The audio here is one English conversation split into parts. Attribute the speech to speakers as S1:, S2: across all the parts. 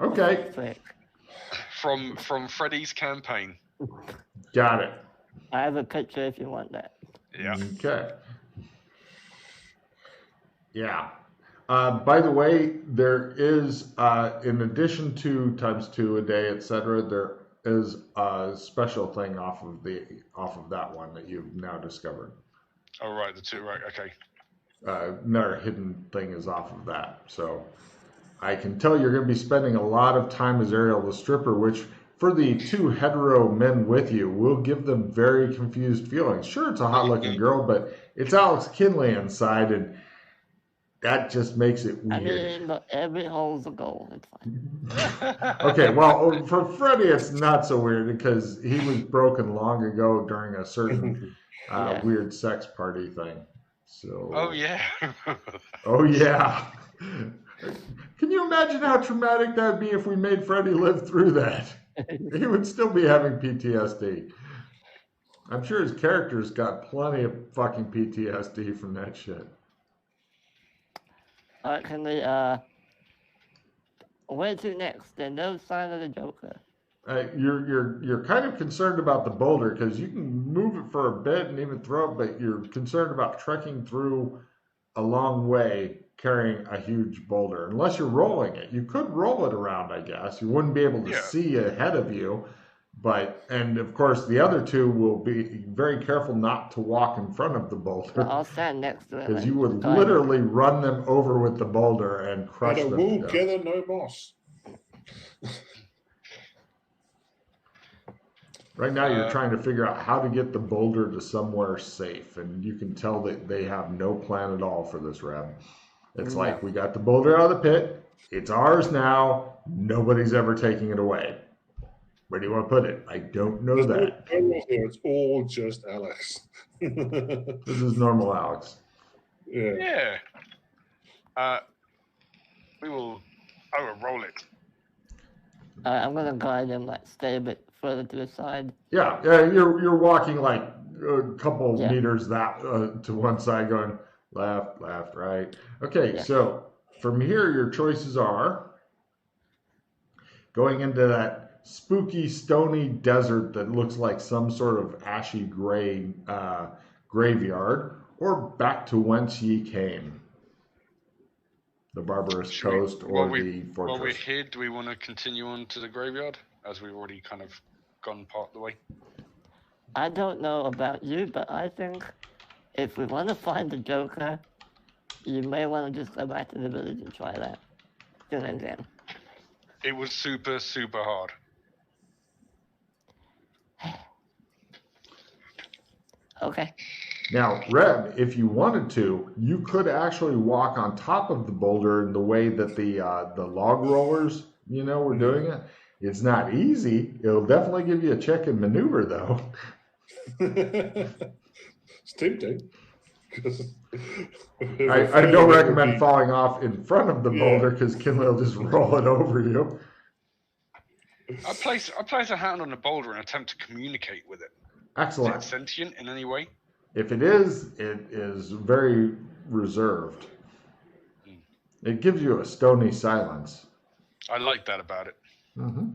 S1: Okay.
S2: From Freddy's campaign.
S1: Got it.
S3: I have a picture if you want that.
S2: Yeah.
S1: Okay. Yeah. By the way, there is, in addition to ×2 a day, etc., there is a special thing off of that one that you've now discovered.
S2: Oh right, the two, right, okay.
S1: Another hidden thing is off of that. So I can tell you're going to be spending a lot of time as Ariel the stripper, which for the two hetero men with you will give them very confused feelings. Sure, it's a hot-looking girl, but it's Alex Kinley inside, and that just makes it weird.
S3: I mean, look, every hole's a goal. It's fine.
S1: Okay, well, for Freddy, it's not so weird because he was broken long ago during a certain weird sex party thing. So.
S2: Oh yeah.
S1: Oh yeah. Can you imagine how traumatic that'd be if we made Freddy live through that? He would still be having PTSD. I'm sure his character's got plenty of fucking PTSD from that shit.
S3: Alright, can we, where to next? There's no sign of the Joker.
S1: You're kind of concerned about the boulder because you can move it for a bit and even throw it, but you're concerned about trekking through a long way carrying a huge boulder. Unless you're rolling it. You could roll it around, I guess. You wouldn't be able to see ahead of you. And of course, the other two will be very careful not to walk in front of the boulder.
S3: I'll stand next to it.
S1: Because you would literally run them over with the boulder and crush them.
S4: Wool gather no moss.
S1: Right now, you're trying to figure out how to get the boulder to somewhere safe, and you can tell that they have no plan at all for this, Reb. It's like, we got the boulder out of the pit. It's ours now. Nobody's ever taking it away. Where do you want to put it? I don't know that.
S4: It's all just Alex.
S1: This is normal Alex.
S2: Yeah. I will roll it.
S3: I'm gonna guide him, like, stay a bit further to the side.
S1: Yeah, you're walking like a couple meters to one side, going left, right. Okay, so from here, your choices are going into that spooky, stony desert that looks like some sort of ashy gray graveyard, or back to whence ye came. The barbarous coast or the fortress.
S2: While we're here, do we want to continue on to the graveyard, as we've already kind of gone part of the way?
S3: I don't know about you, but I think if we want to find the Joker, you may want to just go back to the village and try that.
S2: It was super, super hard.
S3: Okay.
S1: Now, Reb, if you wanted to, you could actually walk on top of the boulder in the way that the log rollers, were doing it. It's not easy. It'll definitely give you a check in maneuver, though.
S4: It's tempting.
S1: I don't recommend falling off in front of the boulder because Kinley will just roll it over you.
S2: I place a hand on the boulder and attempt to communicate with it.
S1: Excellent.
S2: Is it sentient in any way?
S1: If it is very reserved. It gives you a stony silence.
S2: I like that about it.
S1: Mm-hmm.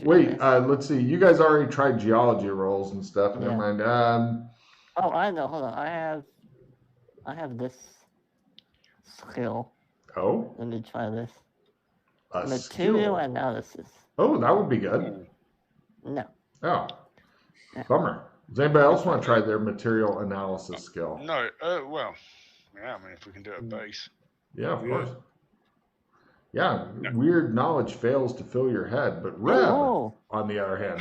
S1: Wait. Let's see. You guys already tried geology rolls and stuff. Never mind.
S3: I know. Hold on. I have this skill.
S1: Oh.
S3: Let me try this.
S1: Material
S3: analysis.
S1: Oh, that would be good.
S3: No.
S1: Oh. Bummer. Does anybody else want to try their material analysis skill?
S2: No. Well. Yeah. I mean, if we can do it at base.
S1: Yeah, of course. Yeah, weird knowledge fails to fill your head, but Reb, on the other hand,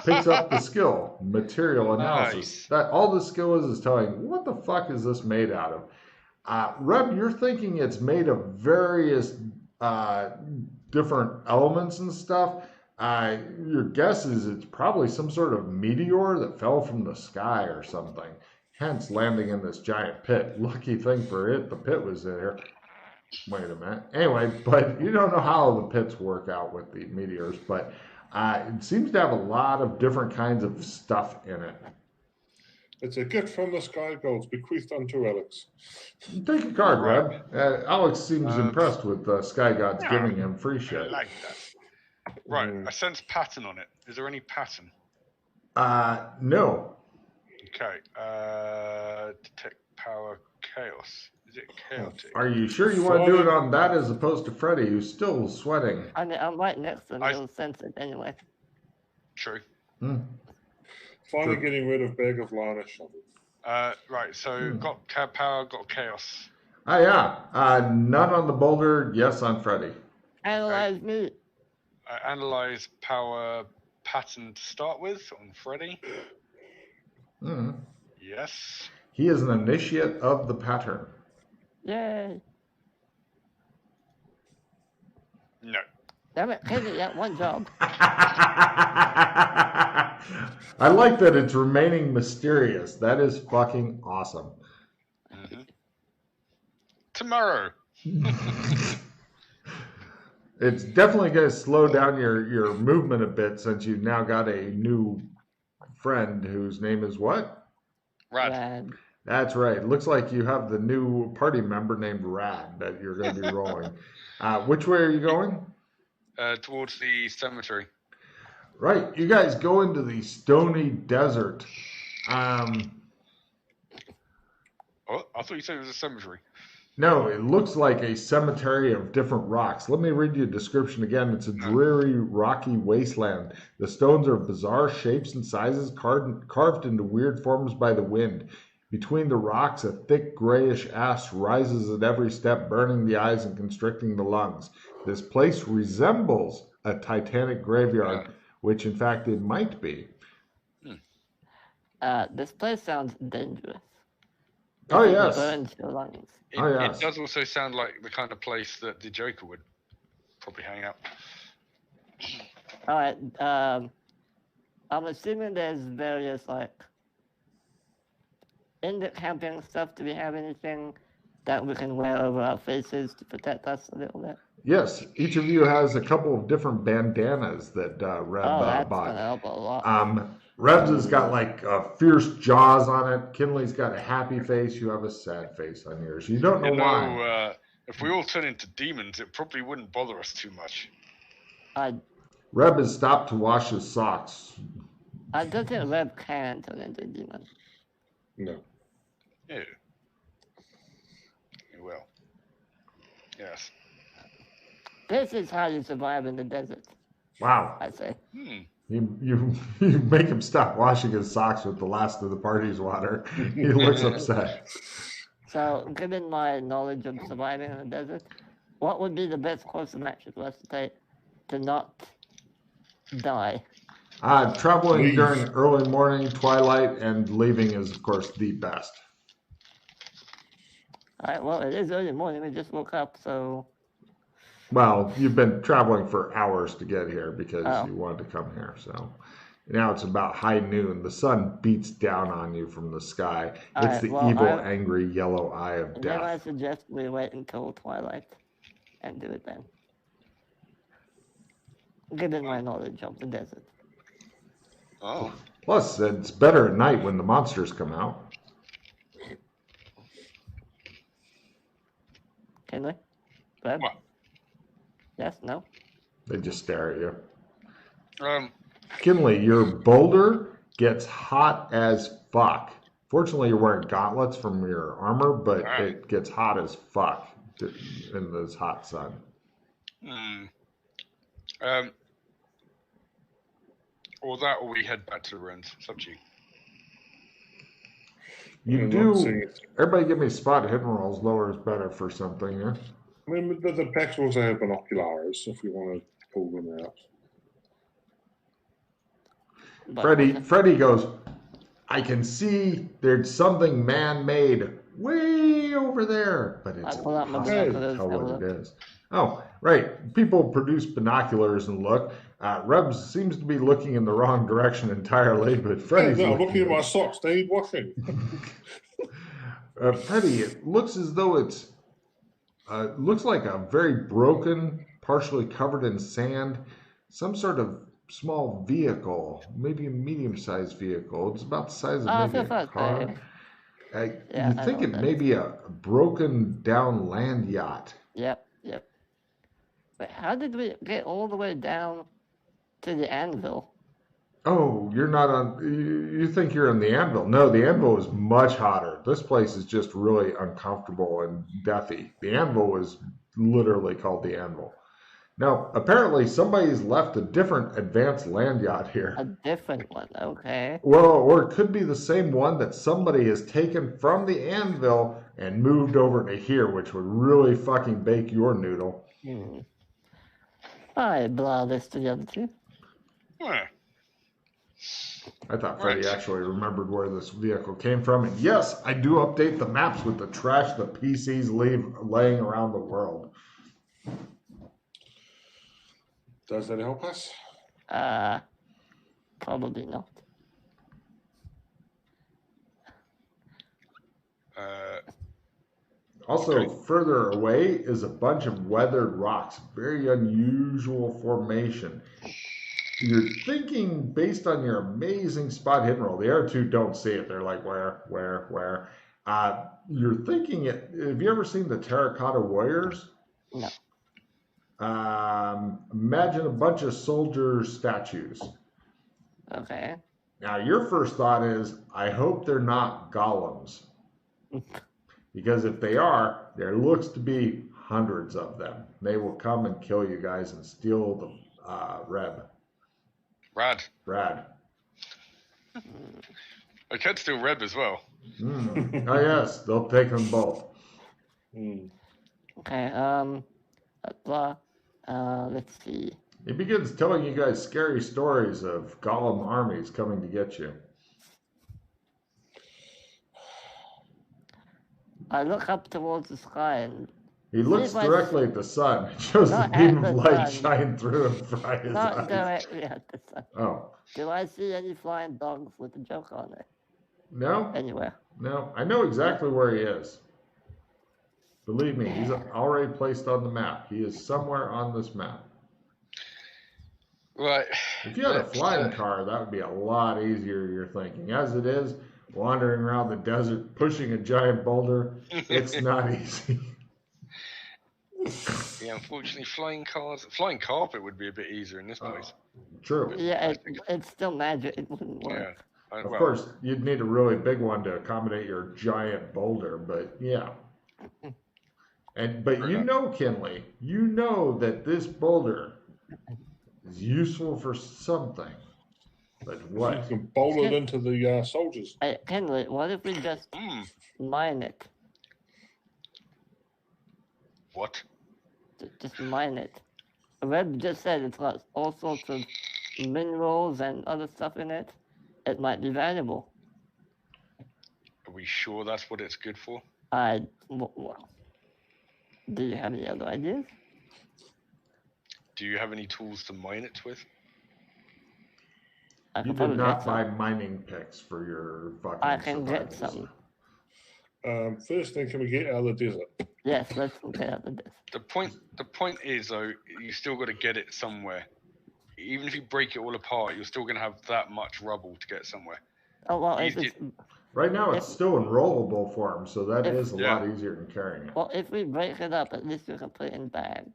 S1: picks up the skill, material analysis. That all the skill is telling, what the fuck is this made out of? Reb, you're thinking it's made of various different elements and stuff. Your guess is it's probably some sort of meteor that fell from the sky or something, hence landing in this giant pit. Lucky thing for it, the pit was there. Wait a minute. Anyway, but you don't know how the pits work out with the meteors, but it seems to have a lot of different kinds of stuff in it.
S4: It's a gift from the sky gods bequeathed unto Alex.
S1: Take a card, Reb. Alex seems impressed with Sky Gods giving him free
S2: I
S1: shit.
S2: like that. Right, I sense pattern on it. Is there any pattern?
S1: No.
S2: Okay. Detect power chaos. Is it chaotic?
S1: Are you sure you want to do it on that as opposed to Freddy, who's still sweating?
S3: I mean, I'm right next to him. He'll sense it anyway.
S2: True.
S4: Finally getting rid of Bag of Varnish.
S2: Right, so got power, got chaos.
S1: None on the boulder, yes on Freddy.
S3: Analyze me.
S2: Analyze power pattern to start with on Freddy. Yes.
S1: He is an initiate of the pattern.
S3: Yay.
S2: No.
S3: Damn it, Kenny, that one job.
S1: I like that it's remaining mysterious. That is fucking awesome.
S2: Tomorrow.
S1: It's definitely going to slow down your movement a bit since you've now got a new friend whose name is what?
S2: Rad.
S1: That's right. It looks like you have the new party member named Rad that you're going to be rolling. Which way are you going?
S2: Towards the cemetery.
S1: Right. You guys go into the stony desert.
S2: Oh, I thought you said it was a cemetery.
S1: No, it looks like a cemetery of different rocks. Let me read you a description again. It's a dreary, rocky wasteland. The stones are bizarre shapes and sizes, carved into weird forms by the wind. Between the rocks, a thick grayish ash rises at every step, burning the eyes and constricting the lungs. This place resembles a titanic graveyard, which in fact it might be.
S3: This place sounds dangerous.
S1: Oh, yes.
S3: Burns your lungs.
S2: It does also sound like the kind of place that the Joker would probably hang out.
S3: All right. I'm assuming there's various, in the camping stuff. Do we have anything that we can wear over our faces to protect us a little bit?
S1: Yes, each of you has a couple of different bandanas that Reb
S3: that's
S1: bought.
S3: gonna help a lot.
S1: Reb's has got fierce jaws on it. Kinley's got a happy face. You have a sad face on yours. You don't know why.
S2: If we all turn into demons, it probably wouldn't bother us too much.
S1: Reb has stopped to wash his socks.
S3: I don't think Reb can turn into a demon.
S4: No.
S2: Yeah. He will. Yes.
S3: This is how you survive in the desert.
S1: Wow.
S3: I say.
S1: You make him stop washing his socks with the last of the party's water. He looks upset.
S3: So, given my knowledge of surviving in the desert, what would be the best course of action for us to take to not die?
S1: Traveling during early morning, twilight, and leaving is, of course, the best.
S3: All right, well, it is early morning. We just woke up, so...
S1: Well, you've been traveling for hours to get here because you wanted to come here. So now it's about high noon. The sun beats down on you from the sky. It's the evil, angry yellow eye of death.
S3: Then I suggest we wait until twilight and do it then. Given my knowledge of the desert.
S2: Oh.
S1: Plus, it's better at night when the monsters come out.
S3: Can we? Reb?
S2: What?
S3: Yes, no?
S1: They just stare at you.
S2: Kinley,
S1: your boulder gets hot as fuck. Fortunately, you're wearing gauntlets from your armor, but it gets hot as fuck in this hot sun.
S2: Or that, or we head back to the ruins. It's up to you.
S1: You do. Everybody give me spot hidden rolls. Lower is better for something, yeah?
S4: I mean, the packs also have binoculars if we want to pull them out.
S1: Freddy goes, I can see there's something man-made way over there, but it's impossible to tell what it is. Oh, right. People produce binoculars and look. Reb seems to be looking in the wrong direction entirely, but Freddy's
S4: I'm looking at my socks. They need washing.
S1: Freddy, it looks as though it's looks like a very broken, partially covered in sand, some sort of small vehicle, maybe a medium-sized vehicle. It's about the size of maybe a car. You think it may be a broken-down land yacht.
S3: Yep. But how did we get all the way down to the anvil?
S1: Oh, you're not on. You think you're on the anvil? No, the anvil is much hotter. This place is just really uncomfortable and deathy. The anvil is literally called the anvil. Now, apparently, somebody's left a different advanced land yacht here.
S3: A different one, okay.
S1: Well, or it could be the same one that somebody has taken from the anvil and moved over to here, which would really fucking bake your noodle.
S3: I blah this together too.
S2: Yeah.
S1: I thought Freddie actually remembered where this vehicle came from. And yes, I do update the maps with the trash the PCs leave laying around the world.
S4: Does that help us?
S3: Probably not.
S1: Also, further away is a bunch of weathered rocks. Very unusual formation. You're thinking, based on your amazing spot hidden roll, the other two don't see it. They're like, where? You're thinking it. Have you ever seen the Terracotta Warriors?
S3: No.
S1: Imagine a bunch of soldier statues.
S3: Okay.
S1: Now, your first thought is, I hope they're not golems. Because if they are, there looks to be hundreds of them. They will come and kill you guys and steal the Rad.
S2: I could steal Reb as well.
S1: Oh yes, they'll take them both.
S3: Okay, let's see.
S1: He begins telling you guys scary stories of golem armies coming to get you.
S3: I look up towards the sky and...
S1: He looks directly at the sun. It shows the beam of light shine through and fry his eyes.
S3: Not directly at the sun.
S1: Oh.
S3: Do I see any flying dogs with a joke on it?
S1: No.
S3: Anywhere?
S1: No. I know exactly where he is. Believe me, he's already placed on the map. He is somewhere on this map.
S2: Right.
S1: If you had a flying car, that would be a lot easier, you're thinking. As it is, wandering around the desert, pushing a giant boulder, it's not easy.
S2: Yeah, unfortunately, flying carpet would be a bit easier in this place.
S1: True.
S3: Yeah, it's still magic. It wouldn't work.
S2: Yeah.
S1: Of course, you'd need a really big one to accommodate your giant boulder, but yeah. But you know, Kinley, you know that this boulder is useful for something. But what?
S4: You can bowl it into the soldiers.
S3: Hey, Kinley, what if we just mine it?
S2: What?
S3: Just mine it. Red just said it's got all sorts of minerals and other stuff in it. It might be valuable.
S2: Are we sure that's what it's good for?
S3: Well, do you have any other ideas?
S2: Do you have any tools to mine it with?
S1: You did not buy mining picks for your fucking
S3: I can get some.
S4: First thing, can we get out of the desert?
S3: Yes, let's get out of the desert.
S2: The point is, though, you still got to get it somewhere. Even if you break it all apart, you're still going to have that much rubble to get somewhere.
S3: Oh, well,
S1: right now it's still in rollable form, so that is a lot easier than carrying it.
S3: Well, if we break it up, at least we can put it in bags.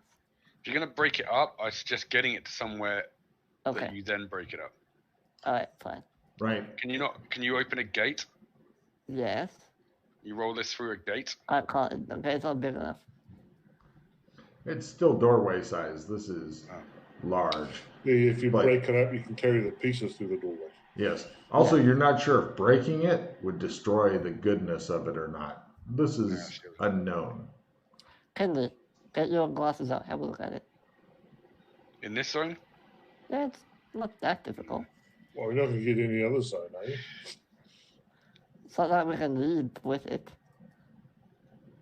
S2: If you're going to break it up, I suggest getting it to somewhere that you then break it up.
S3: All right, fine.
S1: Right.
S2: Can you open a gate?
S3: Yes.
S2: You roll this through a gate?
S3: I can't. The gate's not big enough.
S1: It's still doorway size. This is large.
S4: Yeah, if you break it up, you can carry the pieces through the doorway.
S1: Yes. Also, you're not sure if breaking it would destroy the goodness of it or not. This is unknown.
S3: Kinley, get your glasses out. Have a look at it.
S2: In this zone?
S3: Yeah, it's not that difficult.
S4: Well, you're not going to get any other zone, are you?
S3: So that we can lead with it.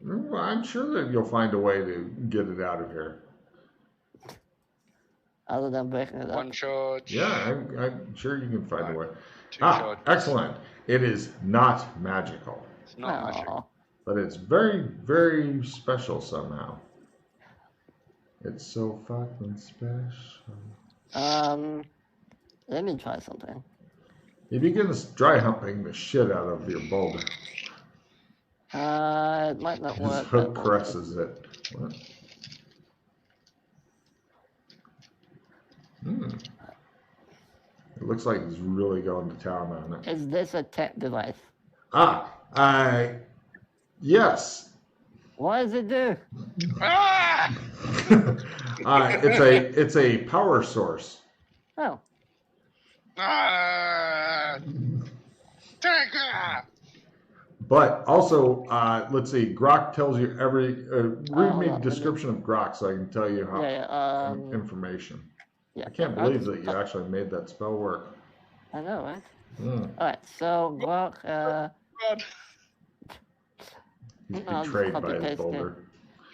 S1: Well, I'm sure that you'll find a way to get it out of here.
S3: Other than breaking it up.
S2: One charge.
S1: Yeah, I'm sure you can find a way.
S2: Charges.
S1: Excellent. It is not magical.
S2: It's not magical.
S1: But it's very, very special somehow. It's so fucking special.
S3: Let me try something.
S1: He begins dry humping the shit out of your boulder.
S3: It might not
S1: His
S3: work.
S1: hook
S3: but we'll see.
S1: caresses it. What? It looks like he's really going to town on it.
S3: Is this a tech device?
S1: Yes.
S3: What does it do?
S2: Ah!
S1: It's a power source.
S3: Oh.
S2: Ah!
S1: But also, let's see. Grok tells you read me a
S3: on,
S1: description of Grok so I can tell you how information.
S3: Yeah.
S1: I can't believe that you actually made that spell work.
S3: I know, right?
S1: Mm.
S3: All right. So Grok.
S1: He's betrayed by his boulder.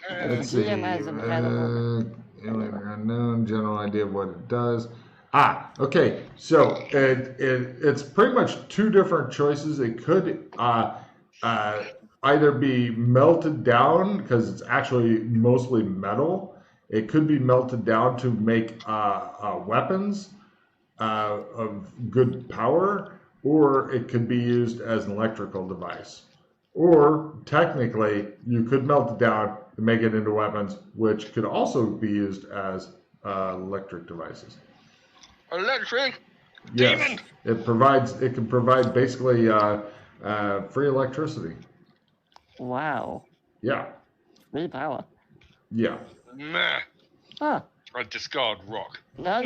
S1: Let's
S3: The
S1: see.
S3: GM has available.
S1: Unknown general idea of what it does. Okay. So it's pretty much two different choices. It could either be melted down because it's actually mostly metal. It could be melted down to make weapons of good power, or it could be used as an electrical device. Or technically, you could melt it down and make it into weapons, which could also be used as electric devices.
S2: Electric?
S1: Yes,
S2: Demon!
S1: it can provide basically free electricity.
S3: Wow.
S1: Yeah.
S3: Free power.
S1: Yeah.
S2: Meh.
S3: Huh.
S2: I discard rock.
S3: No.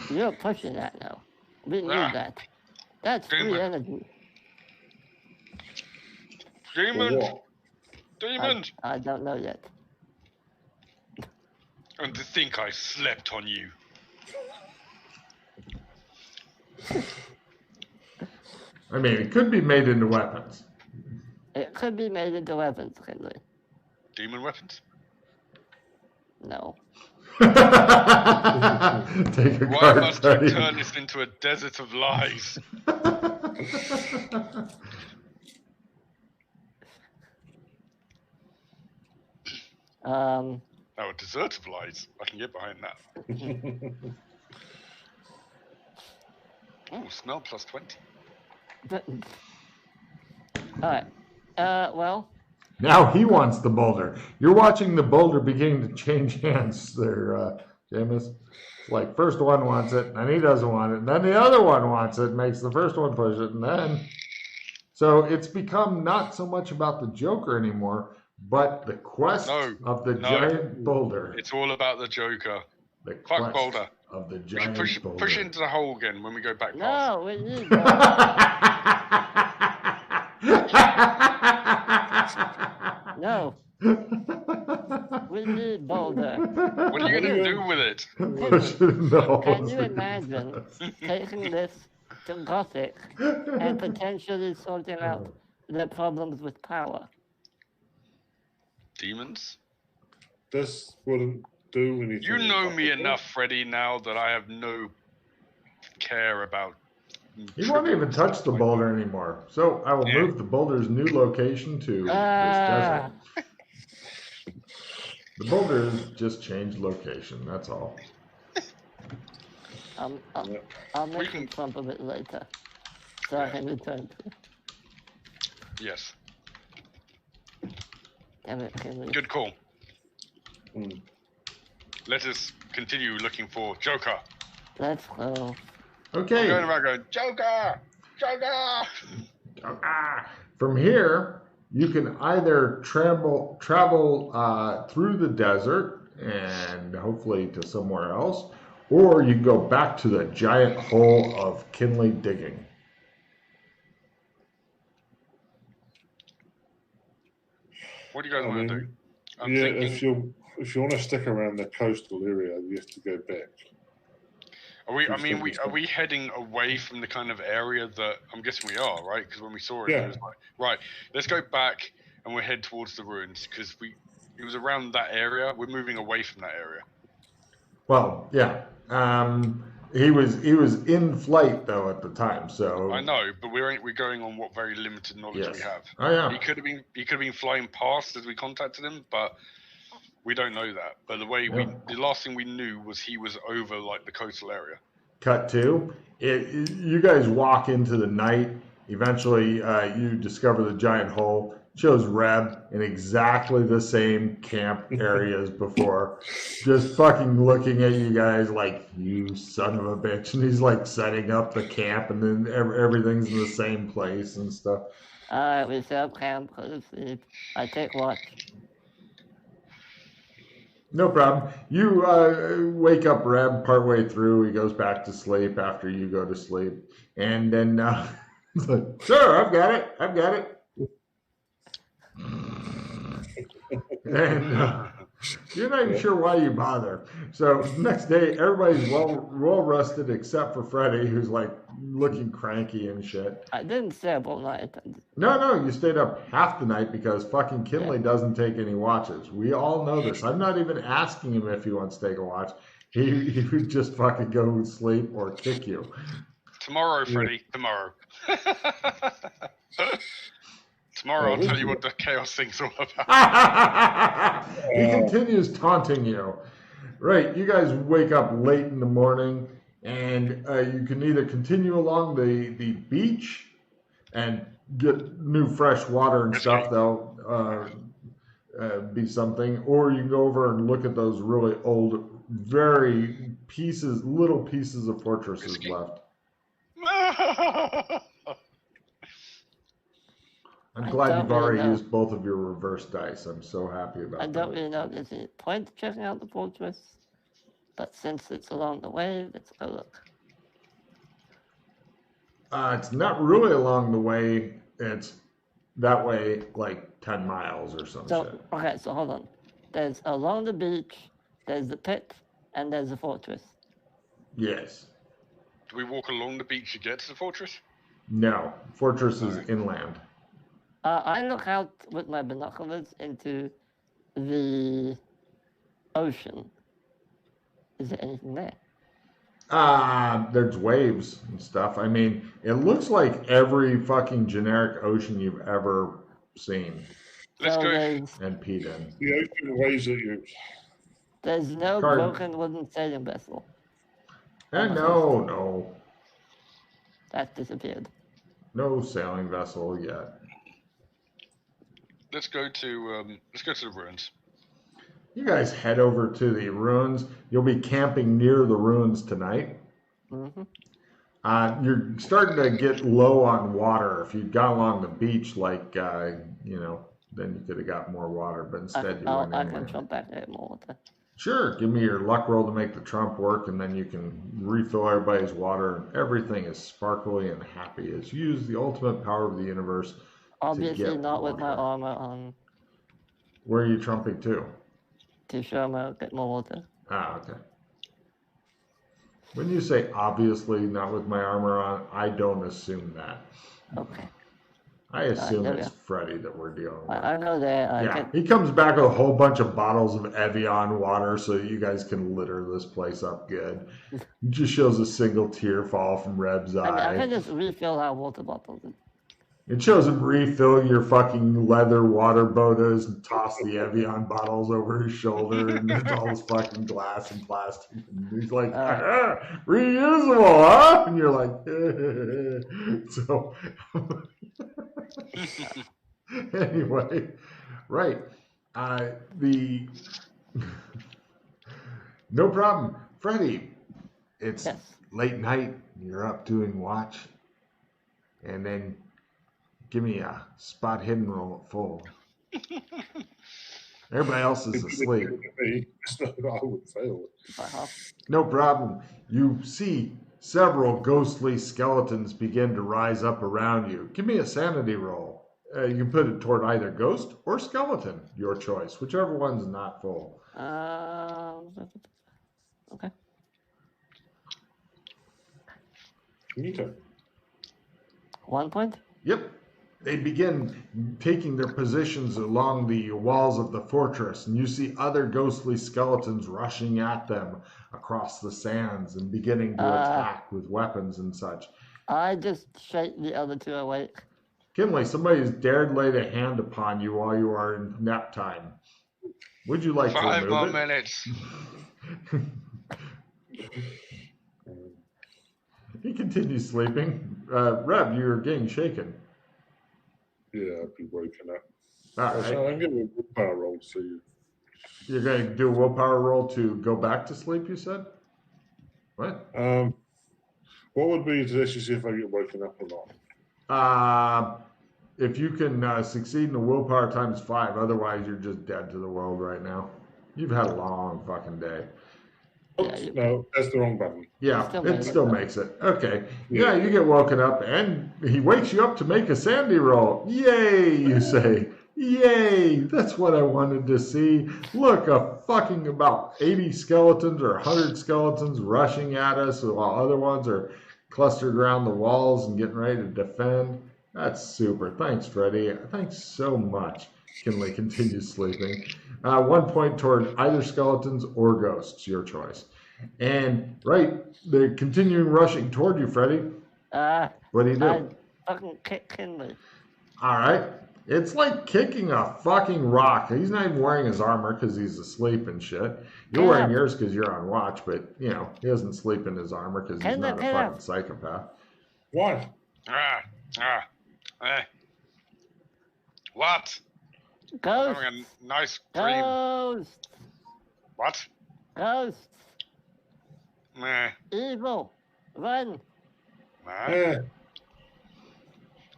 S3: You're pushing that now. We need that. That's free energy.
S2: Demons! Demons!
S3: I don't know yet.
S2: And to think I slept on you.
S1: I mean, it could be made into weapons.
S3: It could be made into weapons, Henry.
S2: Demon weapons?
S3: No.
S1: Take a
S2: Why
S1: card,
S2: must
S1: buddy.
S2: you turn this into a desert of lies? Oh, a desert of lies. I can get behind that. Oh, smell plus 20.
S3: Alright. Well.
S1: Now he wants the boulder. You're watching the boulder beginning to change hands there, Jameis. It's like first one wants it, and he doesn't want it, and then the other one wants it, makes the first one push it, and then... So it's become not so much about the Joker anymore, but the quest of the giant boulder.
S2: It's all about the Joker.
S1: The
S2: Fuck boulder.
S1: Of the
S2: We
S1: giant
S2: should
S1: boulder.
S2: push into the hole again when we go back past.
S3: No, we need No. We need boulder.
S2: What are you going to do with it?
S3: Can you imagine taking this to Gothic and potentially sorting out the problems with power?
S2: Demons?
S4: This wouldn't do anything.
S2: You know me enough, Freddy, now that I have no care about...
S1: He won't even touch the boulder anymore. So I will move the boulder's new location to this desert. The boulder has just changed location, that's all.
S3: I'll make him trump a bit later, so I can return to it.
S2: Yes.
S3: Damn it, Henry.
S2: Good call. Let us continue looking for Joker.
S3: Let's go.
S1: Okay.
S2: I'm going around going, Joker! Joker!
S1: From here, you can either travel through the desert and hopefully to somewhere else, or you can go back to the giant hole of Kinley digging.
S2: What do you guys want to do? I'm
S4: yeah,
S2: thinking...
S4: if you want to stick around the coastal area, you have to go back.
S2: Are we heading away from the kind of area that I'm guessing we are, right? Because when we saw it, it was like, right, let's go back and we'll head towards the ruins because it was around that area. We're moving away from that area.
S1: Well, yeah. He was in flight though at the time, so
S2: I know, but we're going on what very limited knowledge we have.
S1: Oh yeah.
S2: He could have been flying past as we contacted him, but we don't know that. But the last thing we knew was he was over like the coastal area.
S1: cut to. You guys walk into the night. Eventually, you discover the giant hole. Shows Reb in exactly the same camp area as before. Just fucking looking at you guys like, you son of a bitch. And he's like setting up the camp, and then everything's in the same place and stuff.
S3: Alright, we set up camp, go to sleep. I take watch.
S1: No problem. You wake up Reb partway through. He goes back to sleep after you go to sleep. And then he's like, sure, I've got it. And you're not even sure why you bother. So next day, everybody's well rested except for Freddy, who's like looking cranky and shit.
S3: I didn't stay up all night.
S1: No, you stayed up half the night because fucking Kinley doesn't take any watches. We all know this. I'm not even asking him if he wants to take a watch. He would just fucking go to sleep or kick you.
S2: Tomorrow, Freddy, tomorrow. Tomorrow I'll tell you what the chaos thing's all about.
S1: He continues taunting you. Right, you guys wake up late in the morning, and you can either continue along the beach and get new fresh water and stuff. That'll be something. Or you can go over and look at those really old, little pieces of fortresses left. I'm glad you've already used both of your reverse dice. I'm so happy about that.
S3: I don't really know if there's any point to checking out the fortress, but since it's along the way, let's go look.
S1: It's not really along the way. It's that way like 10 miles or something.
S3: Okay, so hold on. There's along the beach, there's the pit, and there's the fortress.
S1: Yes.
S2: Do we walk along the beach to get to the fortress?
S1: No. Fortress is inland.
S3: I look out with my binoculars into the ocean. Is there anything there?
S1: There's waves and stuff. I mean, it looks like every fucking generic ocean you've ever seen.
S2: Let's go.
S1: And peed in.
S4: The ocean waves at you.
S3: There's no broken wooden sailing vessel.
S1: No.
S3: That disappeared.
S1: No sailing vessel yet.
S2: Let's go to the ruins.
S1: You guys head over to the ruins. You'll be camping near the ruins tonight.
S3: Mm-hmm.
S1: You're starting to get low on water. If you'd gone along the beach, then you could have got more water. But instead, you went
S3: I can jump back there more water.
S1: Sure. Give me your luck roll to make the trump work, and then you can refill everybody's water, and everything is sparkly and happy as you use the ultimate power of the universe.
S3: Obviously not with my armor on.
S1: Where are you trumping to?
S3: To show me a bit more water.
S1: Okay. When you say obviously not with my armor on, I don't assume that.
S3: Okay.
S1: I assume it's Freddy that we're dealing with.
S3: I know that.
S1: He comes back with a whole bunch of bottles of Evian water so that you guys can litter this place up good. He just shows a single tear fall from Reb's eye.
S3: I can just refill our water bottles.
S1: It shows him refill your fucking leather water botas and toss the Evian bottles over his shoulder, and there's all this fucking glass and plastic. And he's like, reusable, huh? And you're like, so anyway, right. No problem. Freddy, it's late night. You're up doing watch. And then give me a spot hidden roll at full. Everybody else is asleep.
S4: I would fail.
S1: No problem. You see several ghostly skeletons begin to rise up around you. Give me a sanity roll. You can put it toward either ghost or skeleton, your choice, whichever one's not full.
S3: Okay.
S4: Okay.
S3: 1 point?
S1: Yep. They begin taking their positions along the walls of the fortress, and you see other ghostly skeletons rushing at them across the sands and beginning to attack with weapons and such.
S3: I just shake the other two awake.
S1: Kinley, somebody has dared lay a hand upon you while you are in nap time. Would you like to remove
S2: 5 more
S1: it?
S2: minutes.
S1: he continues sleeping. Reb, you're getting shaken.
S4: Yeah, I'd be waking up.
S1: All right.
S4: So I'm going to willpower roll to see.
S1: You're going to do a willpower roll to go back to sleep, you said? What?
S4: What would be to actually see if I get woken up or not?
S1: If you can succeed in the willpower times 5, otherwise you're just dead to the world right now. You've had a long fucking day.
S4: Oops, no, that's the wrong button.
S1: Yeah, it still makes it. Okay. Yeah, you get woken up, and he wakes you up to make a sandy roll. Yay, you say. Yay, that's what I wanted to see. Look, a fucking about 80 skeletons or 100 skeletons rushing at us while other ones are clustered around the walls and getting ready to defend. That's super. Thanks, Freddy. Thanks so much. Kinley continues sleeping. 1 point toward either skeletons or ghosts, your choice. And, right, they're continuing rushing toward you, Freddy. What do you do?
S3: I fucking kick Kinley.
S1: All right. It's like kicking a fucking rock. He's not even wearing his armor because he's asleep and shit. You're wearing yours because you're on watch, but, you know, he doesn't sleep in his armor because he's not a fucking psychopath.
S4: What?
S2: What?
S3: Ghost.
S2: Having a nice dream.
S3: Ghost.
S2: What?
S3: Ghost.
S2: Meh.
S3: Evil. Run.
S4: Yeah.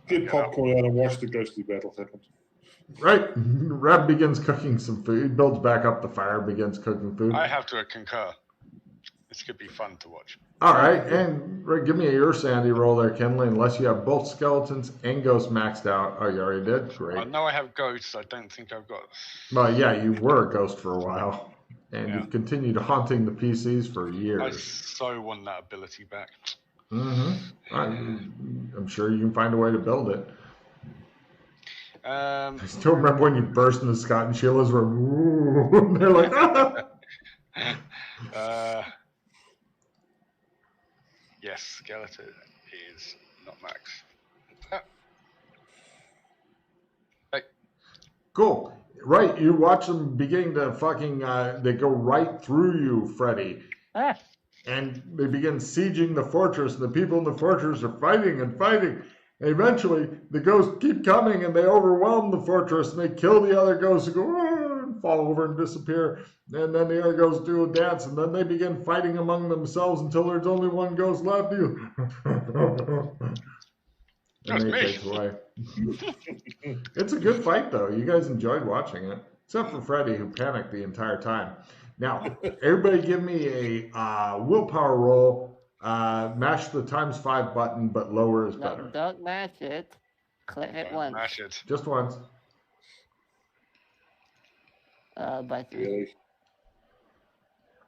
S4: Get popcorn out and watch the ghostly battle happen.
S1: Right. Reb begins cooking some food. He builds back up the fire, begins cooking food.
S2: I have to concur. This could be fun to watch.
S1: All right. And give me your sandy roll there, Kinley, unless you have both skeletons and ghosts maxed out. Oh, you already did? Great.
S2: No, I have ghosts. I don't think I've got...
S1: Well, yeah, you were a ghost for a while. And you've continued haunting the PCs for years.
S2: I so want that ability back.
S1: Mm-hmm. I'm sure you can find a way to build it. I still remember when you burst into Scott and Sheila's room. And they're like,
S2: yes, skeleton is not max. Hey.
S1: Cool. Right, you watch them beginning to fucking, they go right through you, Freddy. And they begin sieging the fortress, and the people in the fortress are fighting and fighting. And eventually, the ghosts keep coming, and they overwhelm the fortress, and they kill the other ghosts and go, and fall over and disappear. And then the other ghosts do a dance, and then they begin fighting among themselves until there's only one ghost left. You. And they take away. It's a good fight, though. You guys enjoyed watching it, except for Freddy, who panicked the entire time. Now, everybody give me a willpower roll. Mash the ×5 button, but lower is better.
S3: Don't mash it. Click it once.
S2: Mash it.
S1: Just once.
S3: By 3.
S4: Really?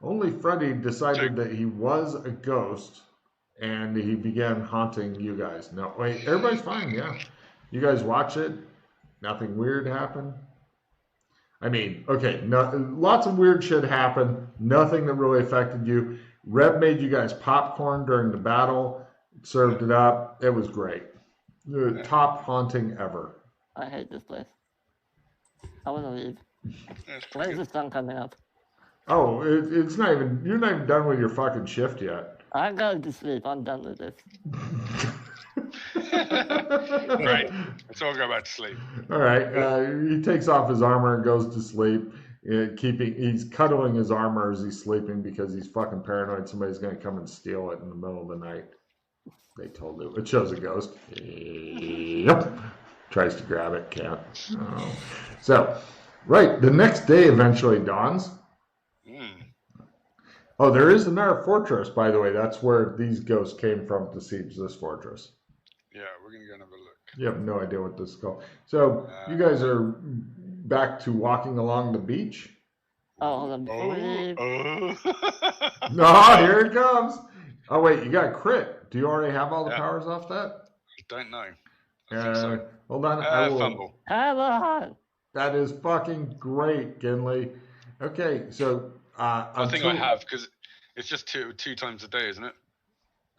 S1: Only Freddy decided that he was a ghost, and he began haunting you guys. No, wait, everybody's fine, yeah. You guys watch it. Nothing weird happened. I mean, okay, lots of weird shit happened. Nothing that really affected you. Reb made you guys popcorn during the battle. Served it up. It was great. The top haunting ever.
S3: I hate this place. I want to leave. When's the sun coming up?
S1: Oh, it's not even, you're not even done with your fucking shift yet.
S3: I'm going to sleep. I'm done with this.
S2: Right. Let's all go back to sleep.
S1: All right. He takes off his armor and goes to sleep. He's cuddling his armor as he's sleeping because he's fucking paranoid somebody's going to come and steal it in the middle of the night. They told him. It shows a ghost. Yep. Tries to grab it. Can't. Oh. So, right. The next day eventually dawns. Oh, there is another fortress, by the way. That's where these ghosts came from to siege this fortress.
S2: Yeah, we're going to go and have a look.
S1: You have no idea what this is called. So, you guys are back to walking along the beach?
S3: Oh, hold on.
S1: No, here it comes. Oh, wait, you got crit. Do you already have all the powers off that?
S2: I don't know. I think so.
S1: Hold on. I will.
S2: Fumble.
S3: Come on.
S1: That is fucking great, Ginley. Okay, so...
S2: I think I have, because it's just two times a day, isn't it?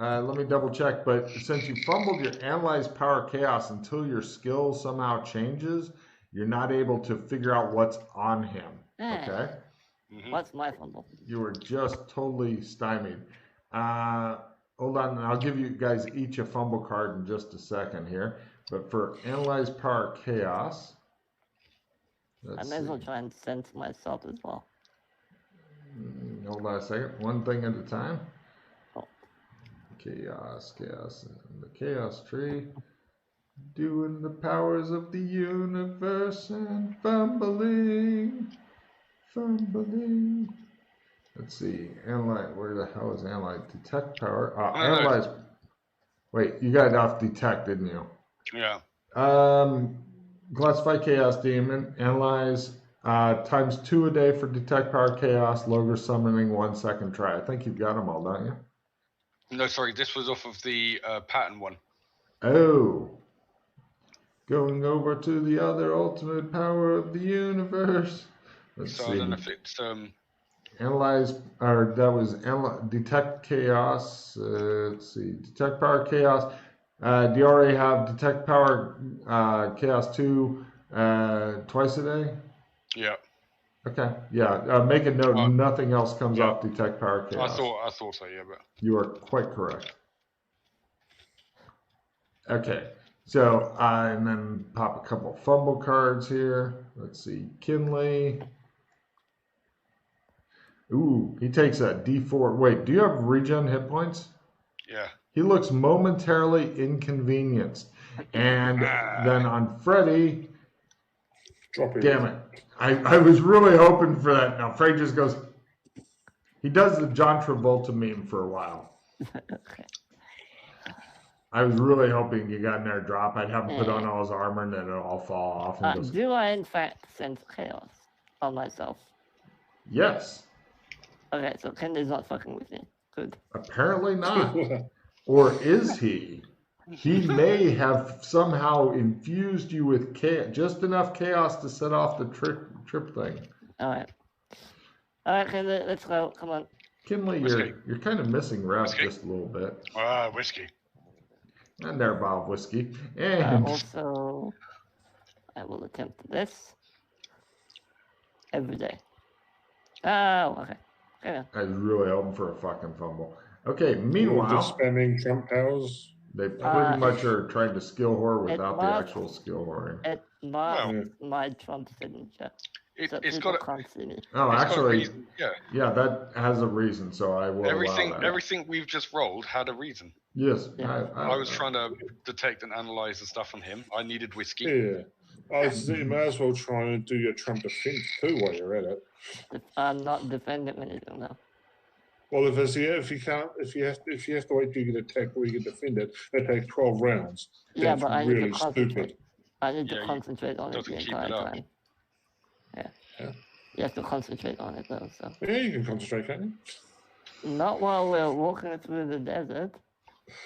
S1: Let me double check, but since you fumbled your Analyze Power Chaos until your skill somehow changes, you're not able to figure out what's on him. Okay?
S3: What's my fumble?
S1: You were just totally stymied. hold on, I'll give you guys each a fumble card in just a second here. But for Analyze Power Chaos,
S3: I may as well try and sense myself as well.
S1: Hold on a second. One thing at a time. Chaos, and the chaos tree. Doing the powers of the universe and fumbling. Let's see. Analyze. Where the hell is Analyze? Detect power. Analyze. Wait, you got off Detect, didn't you?
S2: Yeah.
S1: Classify Chaos Demon. Analyze. Times 2 a day for Detect Power Chaos. Logger summoning 1 second try. I think you've got them all, don't you?
S2: No, sorry. This was off of the pattern one.
S1: Oh. Going over to the other ultimate power of the universe. Let's see.
S2: I don't know if it's
S1: Analyze, or that was Detect Chaos. Let's see. Detect Power Chaos. Do you already have Detect Power Chaos 2 twice a day?
S2: Yeah.
S1: Okay. Yeah. Make a note. Nothing else comes off Detect Power Chaos.
S2: I thought so. Yeah, but
S1: you are quite correct. Okay. So and then pop a couple fumble cards here. Let's see. Kinley. Ooh, he takes a D4. Wait, do you have regen hit points?
S2: Yeah.
S1: He looks momentarily inconvenienced. And then on Freddy, damn it. I was really hoping for that. Now, Freddy just goes, he does the John Travolta meme for a while. I was really hoping you got in there drop. I'd have him put on all his armor and then it'll all fall off. And goes,
S3: do I, in fact, sense chaos on myself?
S1: Yes.
S3: Okay, so Kenley's not fucking with me. Good.
S1: Apparently not. Or is he? He may have somehow infused you with just enough chaos to set off the trip thing.
S3: All right, Kinley, let's go. Come on.
S1: Kinley, you're kind of missing Rev just a little bit.
S2: Whiskey.
S1: And there, Bob, whiskey. And
S3: also, I will attempt this every day. Oh, okay. Yeah.
S1: I was really hoping for a fucking fumble. Okay, meanwhile,
S4: just spamming Trump powers.
S1: They pretty much are trying to skill whore without the actual skill whoring.
S3: It marks my Trump signature.
S2: It's got
S3: can't see me.
S1: Oh, actually,
S2: reason.
S1: Yeah, that has a reason, so I will allow that.
S2: Everything we've just rolled had a reason.
S1: Yes.
S3: Yeah.
S2: I was trying to detect and analyze the stuff on him. I needed whiskey.
S4: Yeah. You may as well try and do your Trump defense too while you're at it.
S3: I'm not defending anything now.
S4: Well, if you have to wait till you get attacked before you can defend it, it takes 12 rounds.
S3: Yeah,
S4: That's
S3: but I
S4: really
S3: need to concentrate.
S4: stupid.
S3: I need to concentrate on it the entire time. Yeah. You have to concentrate on it though. So.
S4: Yeah, you can concentrate, can't you?
S3: Not while we're walking through the desert.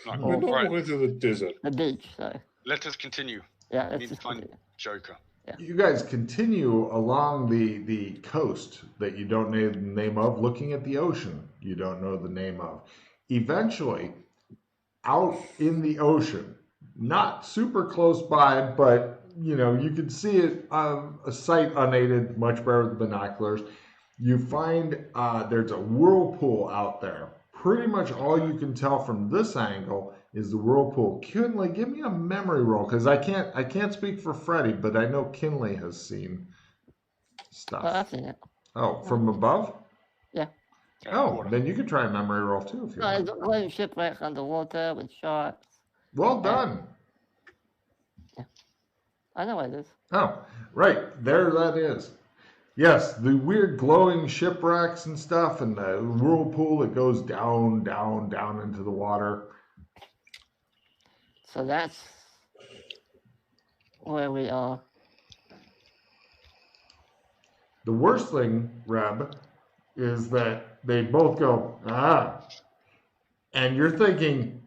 S4: We're not walking through the desert.
S3: The beach, sorry.
S2: Let us continue.
S3: Yeah, let's just
S2: find Joker.
S1: Yeah. You guys continue along the coast that you don't know the name of, looking at the ocean you don't know the name of. Eventually, out in the ocean, not super close by, but you can see it a sight unaided, much better with binoculars. You find there's a whirlpool out there. Pretty much all you can tell from this angle is the whirlpool. Kinley, give me a memory roll, because I can't speak for Freddy, but I know Kinley has seen stuff.
S3: I've seen it.
S1: Oh, from above?
S3: Yeah.
S1: Oh, then you can try a memory roll too if you want.
S3: It's a glowing shipwreck underwater with sharks.
S1: Well done.
S3: Yeah. I know what it is.
S1: Oh, right. There that is. Yes, the weird glowing shipwrecks and stuff, and the whirlpool that goes down, down, down into the water.
S3: So that's where we are.
S1: The worst thing, Reb, is that they both go, and you're thinking,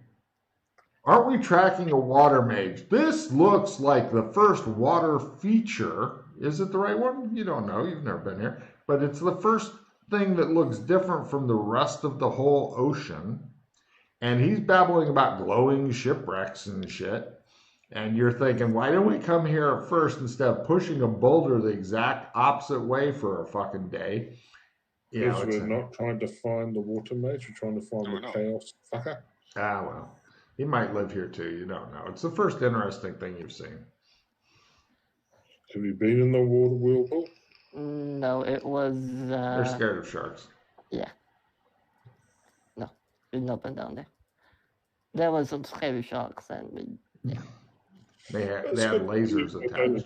S1: aren't we tracking a water mage? This looks like the first water feature. Is it the right one? You don't know. You've never been here. But it's the first thing that looks different from the rest of the whole ocean. And he's babbling about glowing shipwrecks and shit. And you're thinking, why don't we come here at first instead of pushing a boulder the exact opposite way for a fucking day?
S4: Because we're not trying to find the water mage. We're trying to find the chaos fucker.
S1: Well, he might live here too. You don't know. It's the first interesting thing you've seen.
S4: Have you been in the water whirlpool?
S3: No, it was.
S1: They're scared of sharks.
S3: Yeah. No, been up and down there. There was some scary sharks, and yeah.
S1: They had lasers attached.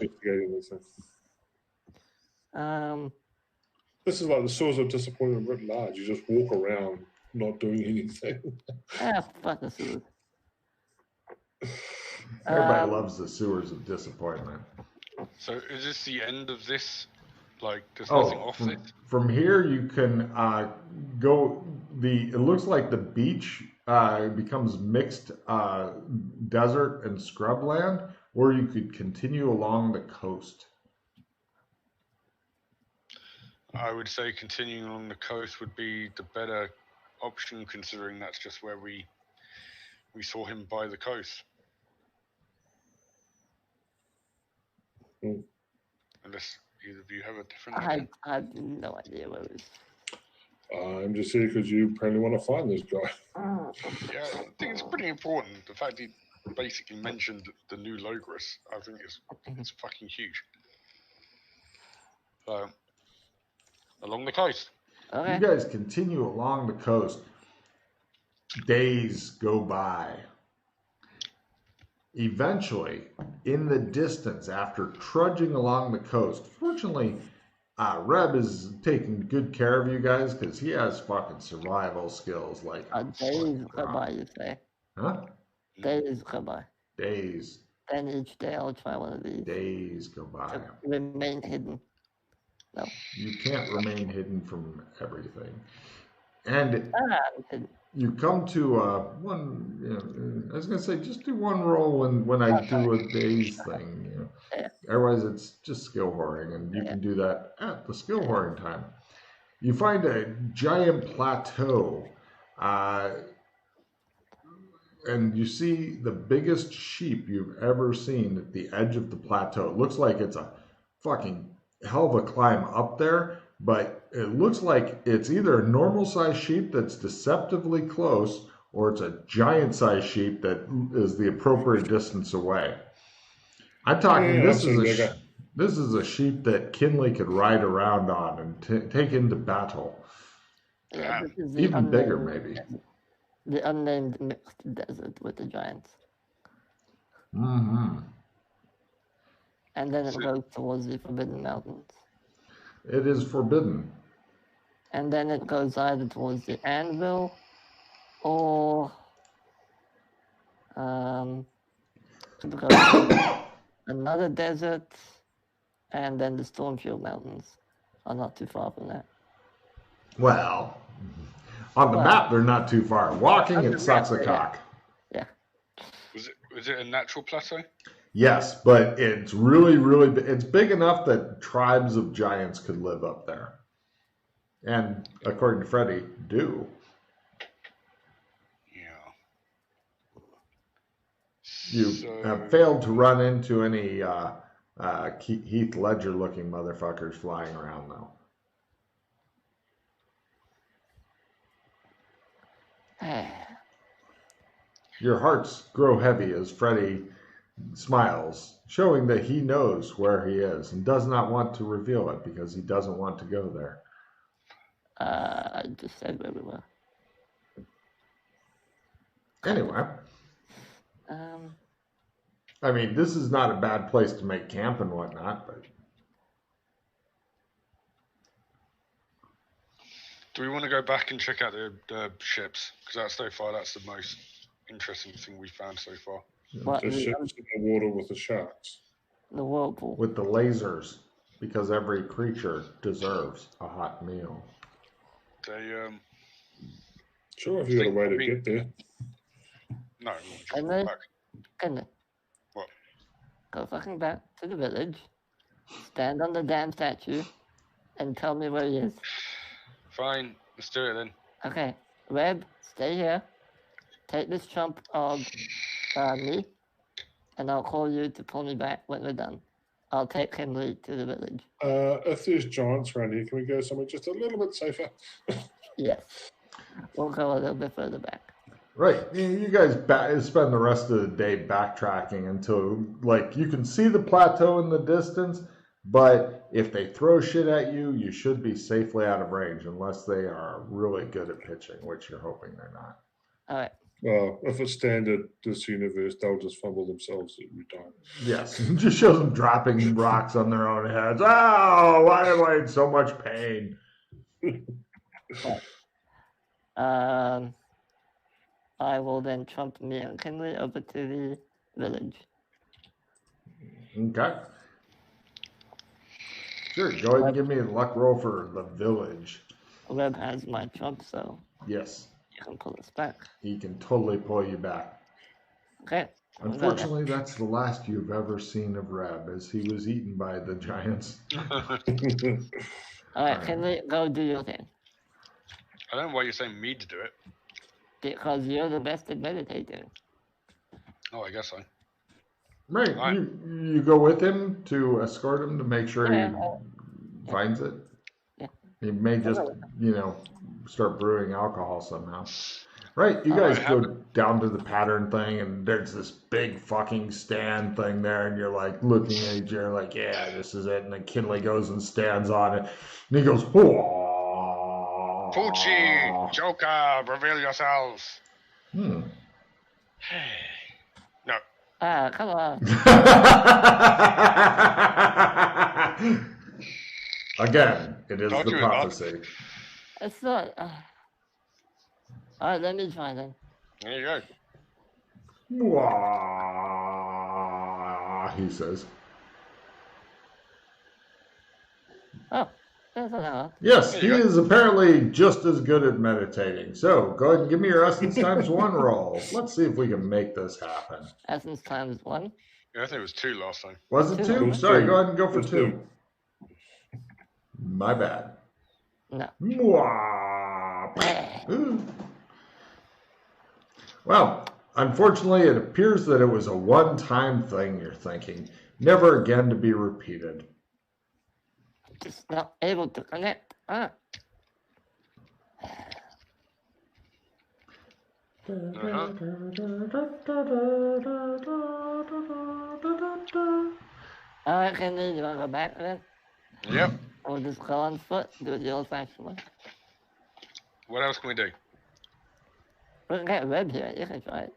S4: This is like the source of disappointment writ large. You just walk around not doing anything.
S3: Fuck the sewers.
S1: Everybody loves the sewers of disappointment.
S2: So is this the end of this? Like, there's nothing off it?
S1: From here, you can go. It looks like the beach becomes mixed desert and scrubland, or you could continue along the coast.
S2: I would say continuing along the coast would be the better option, considering that's just where we saw him by the coast. Unless either of you have a different idea.
S3: I have no idea where it is.
S4: I'm just here because you apparently want to find this guy.
S2: Yeah, I think it's pretty important. The fact he basically mentioned the new Logris, I think it's fucking huge. So, along the coast.
S3: Okay.
S1: You guys continue along the coast. Days go by. Eventually, in the distance, after trudging along the coast, fortunately, Reb is taking good care of you guys because he has fucking survival skills. Like
S3: days go by, you say?
S1: Huh?
S3: Days go by.
S1: Days.
S3: Then each day I'll try one of these.
S1: Days go by.
S3: To remain hidden. No.
S1: You can't remain hidden from everything. And you come to one, I was going to say, just do one roll when I do a days thing.
S3: Yeah.
S1: Otherwise, it's just skill whoring, and you can do that at the skill whoring time. You find a giant plateau, and you see the biggest sheep you've ever seen at the edge of the plateau. It looks like it's a fucking hell of a climb up there, but it looks like it's either a normal sized sheep that's deceptively close, or it's a giant sized sheep that is the appropriate distance away. I'm talking, this is a sheep that Kinley could ride around on and take into battle.
S3: Yeah,
S1: even bigger, maybe.
S3: The unnamed mixed desert with the giants.
S1: Mm-hmm.
S3: And then it goes towards the Forbidden Mountains.
S1: It is forbidden.
S3: And then it goes either towards the Anvil or another desert, and then the Stormfield Mountains are not too far from that.
S1: Well, on the map, they're not too far. Walking, it sucks a cock.
S3: Yeah.
S2: Was it a natural plateau?
S1: Yes, but it's really, it's big enough that tribes of giants could live up there. And according to Freddie, do. You have failed to run into any Heath Ledger-looking motherfuckers flying around, though. Your hearts grow heavy as Freddie smiles, showing that he knows where he is and does not want to reveal it because he doesn't want to go there.
S3: I just said where we were.
S1: Anyway. I mean, this is not a bad place to make camp and whatnot, but...
S2: Do we want to go back and check out the ships? Because so far, that's the most interesting thing we've found so far.
S3: What,
S4: the ships in the water with the sharks.
S3: The whirlpool.
S1: With the lasers, because every creature deserves a hot meal.
S2: They,
S4: Sure, if you got a way to get there.
S2: No,
S3: and then,
S2: back. What?
S3: Go fucking back to the village, stand on the damn statue, and tell me where he is.
S2: Fine, let's do it then.
S3: Okay, Reb, stay here. Take this chump of me, and I'll call you to pull me back when we're done. I'll take Henry to the village.
S4: If there's giants around here, can we go somewhere just a little bit safer?
S3: Yes. We'll go a little bit further back.
S1: Right. You guys spend the rest of the day backtracking until, like, you can see the plateau in the distance, but if they throw shit at you, you should be safely out of range unless they are really good at pitching, which you're hoping they're not.
S3: All right.
S4: Well, if it's standard this universe, they'll just fumble themselves every time.
S1: Yes. Just shows them dropping rocks on their own heads. Oh, why am I in so much pain?
S3: I will then trump me and Kinley over to the village.
S1: Okay. Sure, go ahead and give me a luck roll for the village.
S3: Webb has my trump, so
S1: yes,
S3: you can pull us back.
S1: He can totally pull you back.
S3: Okay.
S1: Unfortunately, that's the last you've ever seen of Reb, as he was eaten by the giants.
S3: All right, Kinley, go do your thing.
S2: I don't know why you're saying me to do it.
S3: Because you're the best at meditating.
S2: Oh, I guess so.
S1: Right. You go with him to escort him to make sure he finds it.
S3: Yeah.
S1: He may just, start brewing alcohol somehow. Right. You guys go down to the pattern thing, and there's this big fucking stand thing there, and you're like looking at each other like, yeah, this is it. And then Kinley goes and stands on it, and he goes, whoa.
S2: Poochie, Joker, reveal yourselves.
S1: No.
S3: Come on.
S1: Again, it is the prophecy.
S3: It's not. All right, let me try then.
S2: There you go.
S1: Wah, he says.
S3: Oh, that's an
S1: Yes, he is apparently just as good at meditating. So go ahead and give me your essence times 1 roll. Let's see if we can make this happen.
S3: Essence times 1?
S2: Yeah, I think it was 2 last time.
S1: Was it 2? Sorry, go ahead and go for 2. My bad.
S3: No.
S1: Well, unfortunately, it appears that it was a one-time thing you're thinking, never again to be repeated.
S3: Just not able to connect.
S2: Uh-huh.
S3: All right, Kenny, you want to go back then?
S2: Yep.
S3: Or just go on foot, do it the old-fashioned way.
S2: What else can we do?
S3: We can get Reb here. You can try it.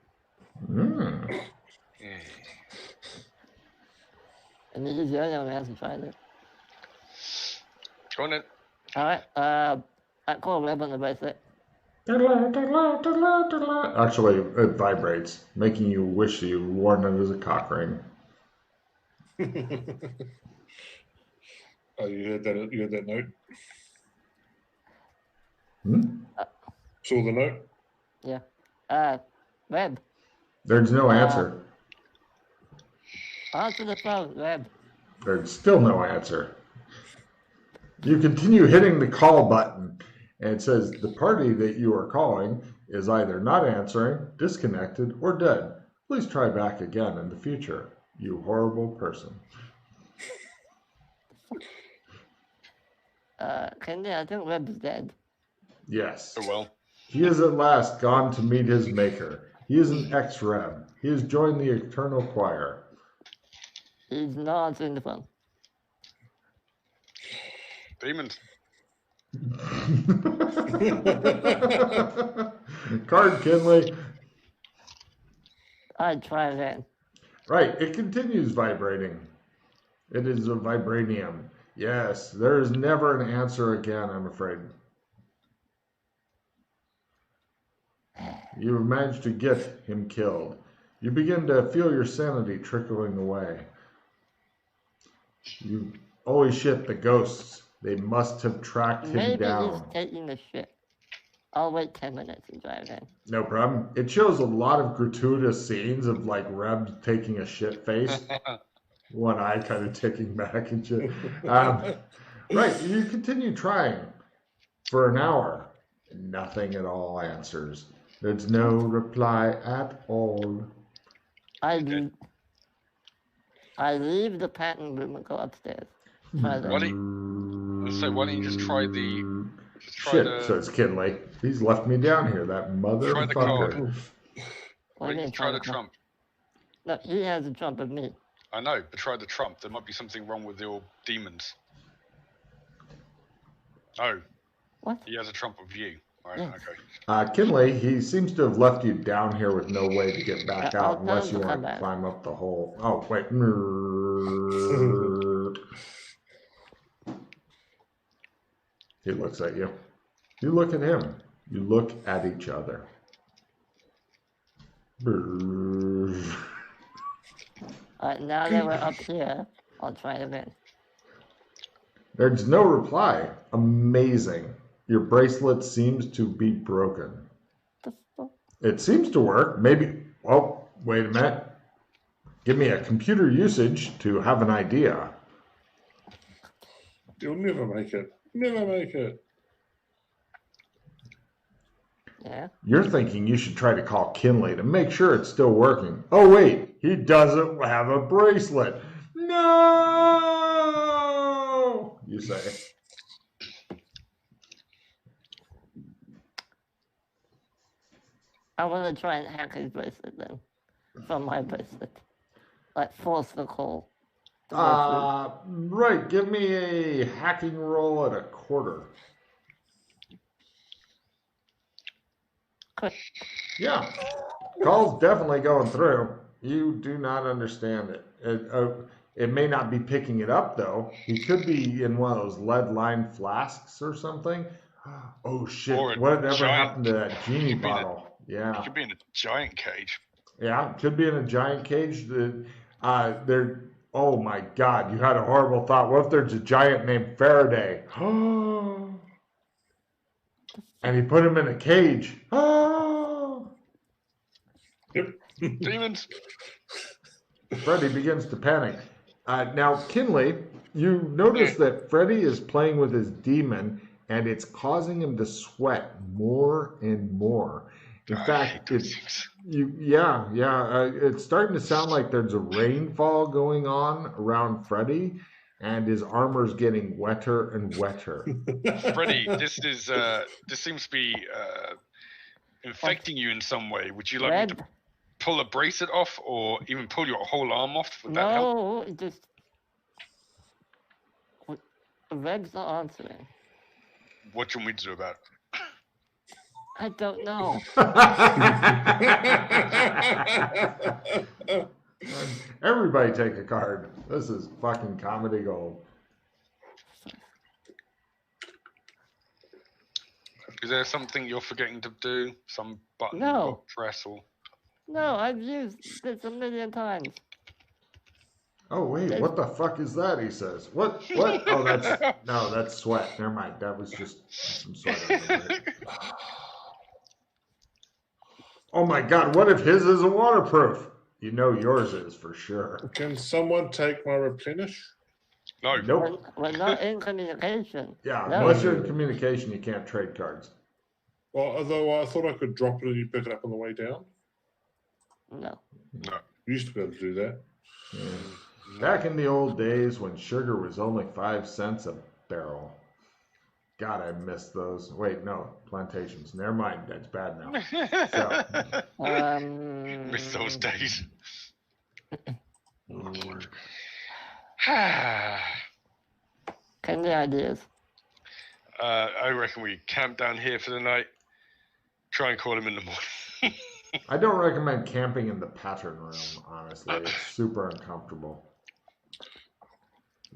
S3: And this is the only one who hasn't tried it.
S2: Go on then.
S3: All right. I call Reb on the bracelet.
S1: Actually, it vibrates, making you wish you worn it as a cock ring.
S4: Oh, you heard that note? Saw the note?
S3: Yeah. Reb.
S1: There's no answer.
S3: Answer the phone, Reb.
S1: There's still no answer. You continue hitting the call button, and it says the party that you are calling is either not answering, disconnected, or dead. Please try back again in the future, you horrible person.
S3: Kenny, I think Reb's dead.
S1: Yes.
S2: Oh, well.
S1: He is at last gone to meet his maker. He is an ex-Reb. He has joined the Eternal Choir.
S3: He's not answering the phone.
S2: Demons.
S1: Card, Kinley.
S3: I'd try again.
S1: Right, it continues vibrating. It is a vibranium. Yes, there is never an answer again, I'm afraid. You have managed to get him killed. You begin to feel your sanity trickling away. You always shit the ghosts. They must have tracked him down.
S3: Maybe he's taking a shit. I'll wait 10 minutes and drive in.
S1: No problem. It shows a lot of gratuitous scenes of like Reb taking a shit face. One eye kind of ticking back and shit. Right, you continue trying for an hour. Nothing at all answers. There's no reply at all.
S3: I leave the patent room and go upstairs.
S2: Why don't you just try the
S1: Shit, says Kinley. He's left me down here, that motherfucker.
S2: Try the card. Wait, try the trump.
S3: No, he has a trump of me.
S2: I know, but try the trump. There might be something wrong with your demons. Oh.
S3: What?
S2: He has a trump of you. Right,
S3: yes.
S2: okay.
S1: Kinley, he seems to have left you down here with no way to get back out unless you want to climb up the hole. Oh, wait. He looks at you. You look at him. You look at each other.
S3: Now that we're up here, I'll try it again.
S1: There's no reply. Amazing. Your bracelet seems to be broken. It seems to work. Maybe. Oh, wait a minute. Give me a computer usage to have an idea.
S4: You'll never make it. Never make it.
S3: Yeah.
S1: You're thinking you should try to call Kinley to make sure it's still working. Oh, wait. He doesn't have a bracelet. No! You say.
S3: I want to try and hack his bracelet then. From my bracelet. Like, force the call.
S1: Right. Give me a hacking roll at a quarter.
S3: Quick.
S1: Yeah. Call's definitely going through. You do not understand it. It may not be picking it up, though. He could be in one of those lead-lined flasks or something. Oh, shit. Whatever happened to that genie bottle? Yeah.
S2: It could be in a giant cage.
S1: Yeah, it could be in a giant cage. Oh, my God. You had a horrible thought. What if there's a giant named Faraday? And he put him in a cage.
S2: Demons.
S1: Freddy begins to panic. Now, Kinley, you notice that Freddy is playing with his demon, and it's causing him to sweat more and more. In fact, it's starting to sound like there's a rainfall going on around Freddy, and his armor's getting wetter and wetter.
S2: Freddy, this seems to be infecting you in some way. Would you like me to pull a bracelet off, or even pull your whole arm off? Would that help?
S3: No, just Red's not answering.
S2: What do you want me to do about it?
S3: I don't know.
S1: Everybody take a card. This is fucking comedy gold.
S2: Is there something you're forgetting to do? Some button
S3: No.
S2: press or?
S3: No, I've used this a million times.
S1: Oh wait, what the fuck is that? He says. What? Oh, that's sweat. Never mind. That was just some sweat. Oh my God! What if his isn't waterproof? You know yours is for sure.
S4: Can someone take my replenish?
S2: No.
S1: Nope.
S3: We're not in communication.
S1: Yeah,
S3: no.
S1: Unless you're in communication, you can't trade cards.
S4: Well, although I thought I could drop it and you pick it up on the way down.
S3: No.
S4: You used to be able to do that.
S1: Yeah. Back in the old days when sugar was only 5 cents a barrel. God, I miss those. Wait, no, plantations. Never mind, that's bad now.
S2: Miss those days.
S3: Any ideas?
S2: I reckon we camp down here for the night. Try and call him in the morning.
S1: I don't recommend camping in the pattern room, honestly. It's super uncomfortable.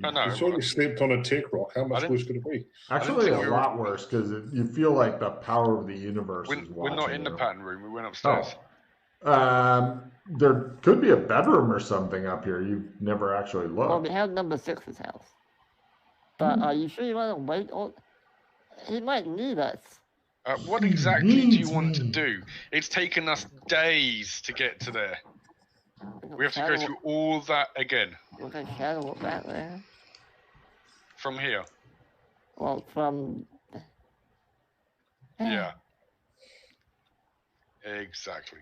S4: I know. You already slept on a tech rock. How much worse could it be?
S1: Actually, a lot worse, because you feel like the power of the universe is watching.
S2: We're not in the pattern room. We went upstairs.
S1: There could be a bedroom or something up here. You've never actually looked.
S3: Well, we have number 6's house. But are you sure you want to wait? He might need us.
S2: What exactly do you want to do? It's taken us days to get to there. We have to go through all that again.
S3: We can shadow walk back there.
S2: From here?
S3: Well, from...
S2: Yeah. Exactly.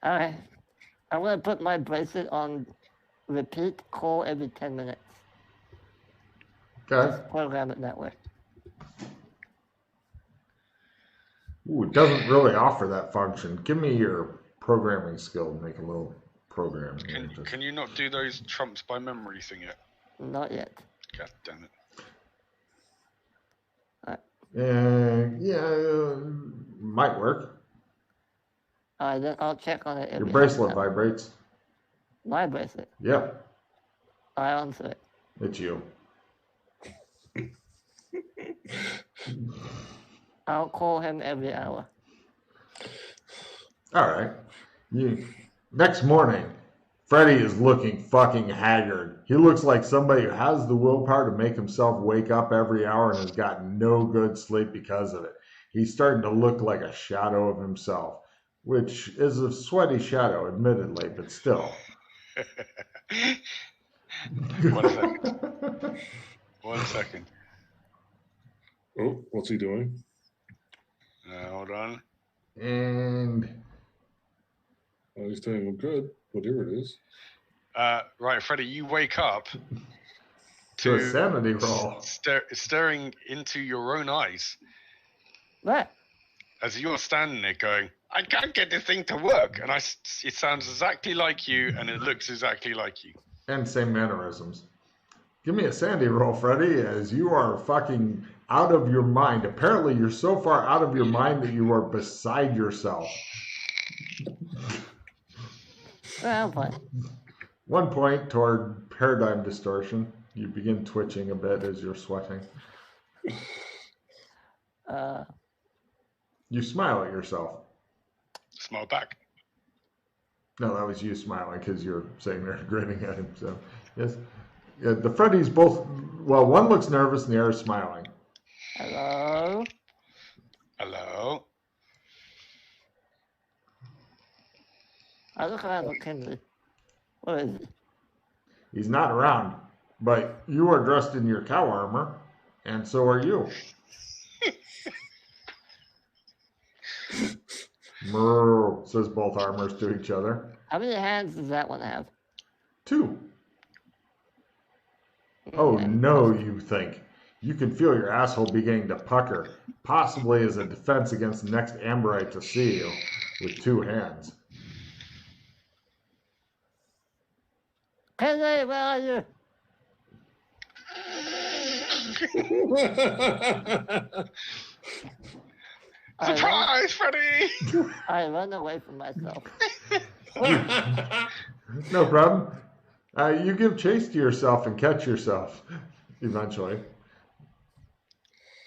S3: Alright. I'm going to put my bracelet on repeat call every 10 minutes.
S1: Okay.
S3: Just program it that way.
S1: Ooh, it doesn't really offer that function. Give me your programming skill. Make a little program here.
S2: Can you not do those trumps by memory thing yet?
S3: Not yet.
S2: God damn it.
S1: Yeah, might work.
S3: Alright, then I'll check on it.
S1: Your bracelet vibrates.
S3: My bracelet?
S1: Yep.
S3: I answer it.
S1: It's you.
S3: I'll call him every hour.
S1: All right. Next morning, Freddy is looking fucking haggard. He looks like somebody who has the willpower to make himself wake up every hour and has gotten no good sleep because of it. He's starting to look like a shadow of himself, which is a sweaty shadow, admittedly, but still.
S2: 1 second. 1 second.
S4: Oh, what's he doing?
S2: Hold on.
S1: And
S4: he's doing good, whatever it is.
S2: Right, Freddy, you wake up
S1: to a sanity roll.
S2: Staring into your own eyes.
S3: What?
S2: As you're standing there going, I can't get this thing to work. And it sounds exactly like you, and it looks exactly like you.
S1: And same mannerisms. Give me a sanity roll, Freddy, as you are fucking out of your mind. Apparently, you're so far out of your mind that you are beside yourself.
S3: Well, fine.
S1: 1 point toward paradigm distortion. You begin twitching a bit as you're sweating. You smile at yourself.
S2: Smile back.
S1: No, that was you smiling because you're sitting there grinning at him. So, yes. Yeah, the Freddy's both, well, one looks nervous and the other is smiling.
S3: Hello?
S2: Hello?
S3: I look around at Kinley. Where is he?
S1: He's not around, but you are dressed in your cow armor, and so are you. Moo, says both armors to each other.
S3: How many hands does that one have?
S1: 2. Oh no, you think. You can feel your asshole beginning to pucker, possibly as a defense against the next Amberite to see you with 2 hands.
S3: Kinley, where are you?
S2: Surprise, Freddy!
S3: I run away from myself.
S1: No problem. You give chase to yourself and catch yourself eventually.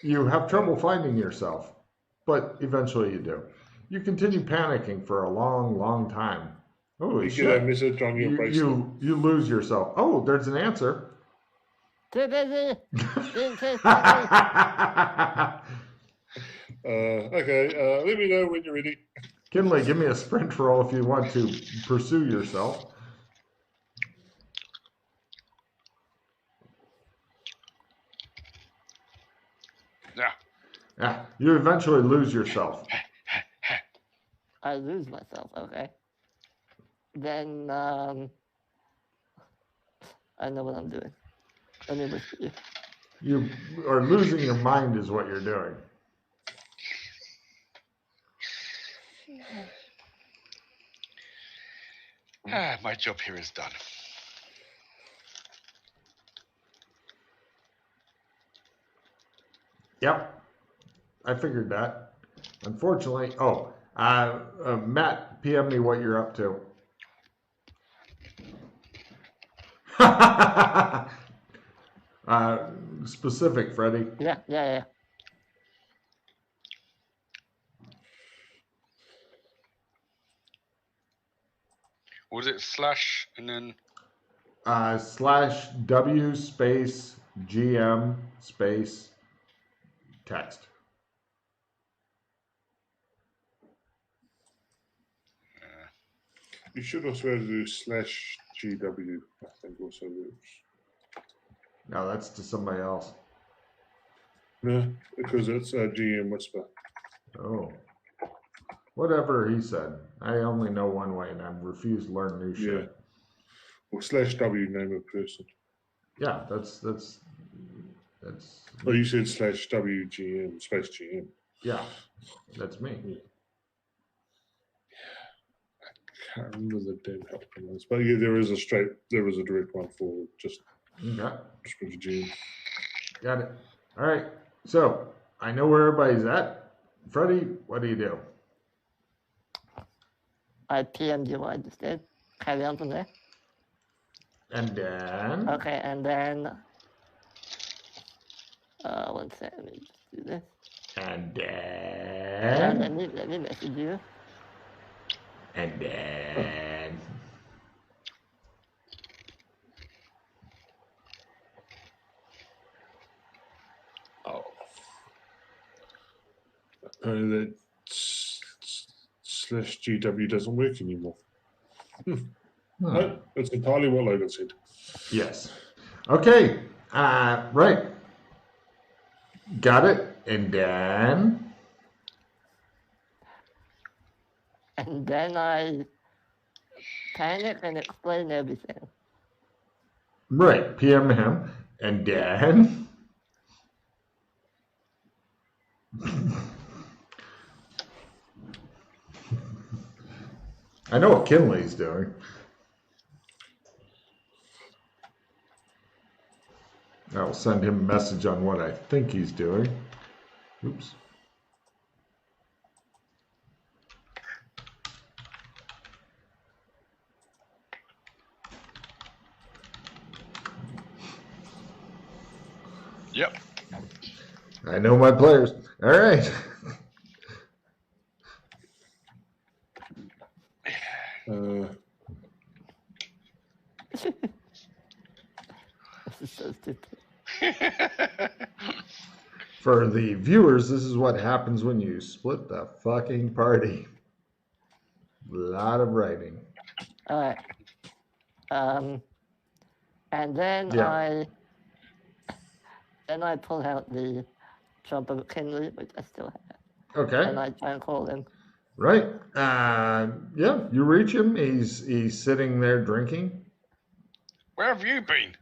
S1: You have trouble finding yourself, but eventually you do. You continue panicking for a long, long time. Oh,
S4: you get a message on your bracelet.
S1: You lose yourself. Oh, there's an answer.
S3: Too busy.
S4: Okay, let me know when you're ready.
S1: Kinley, give me a sprint roll if you want to pursue yourself. Yeah, you eventually lose yourself.
S3: I lose myself, okay. Then, I know what I'm doing. Let me whisper you.
S1: You are losing your mind is what you're doing.
S2: My job here is done.
S1: Yep. I figured that. Unfortunately, Matt, PM me what you're up to. Specific, Freddy.
S3: Yeah.
S2: Was it slash and then?
S1: /W space GM space text.
S4: You should also have to do /GW, I think also works.
S1: No, that's to somebody else.
S4: No, because it's a GM whisper.
S1: Oh. Whatever he said. I only know one way and I refuse to learn new shit.
S4: Yeah. Or /W, name of person.
S1: Yeah, that's That's.
S4: Oh, you said /WGM, space GM.
S1: Yeah, that's me.
S4: I can't remember the damn helping ones, but yeah, there is a direct one for just with GM.
S1: Got it. All right. So I know where everybody's at. Freddie, what do you do?
S3: I PM'd you what I just did. Carry on from there.
S1: And then.
S3: Okay, and then. One second. Let me just do this.
S1: And then.
S3: Let me message you.
S1: And then.
S4: Oh. That /GW doesn't work anymore. No, that's entirely what Logan said.
S1: Yes. Okay. Right. Got it. And then.
S3: And then I panic and explain everything.
S1: Right. PM him. And then. I know what Kinley's doing. I'll send him a message on what I think he's doing. Oops.
S2: Yep.
S1: I know my players. All right.
S3: This is so stupid.
S1: For the viewers, this is what happens when you split the fucking party. A lot of writing.
S3: All right. And then I pull out the Trump of Kinley, which I still have.
S1: Okay.
S3: And I try and call him.
S1: Right. Yeah, you reach him. He's sitting there drinking.
S2: Where have you been?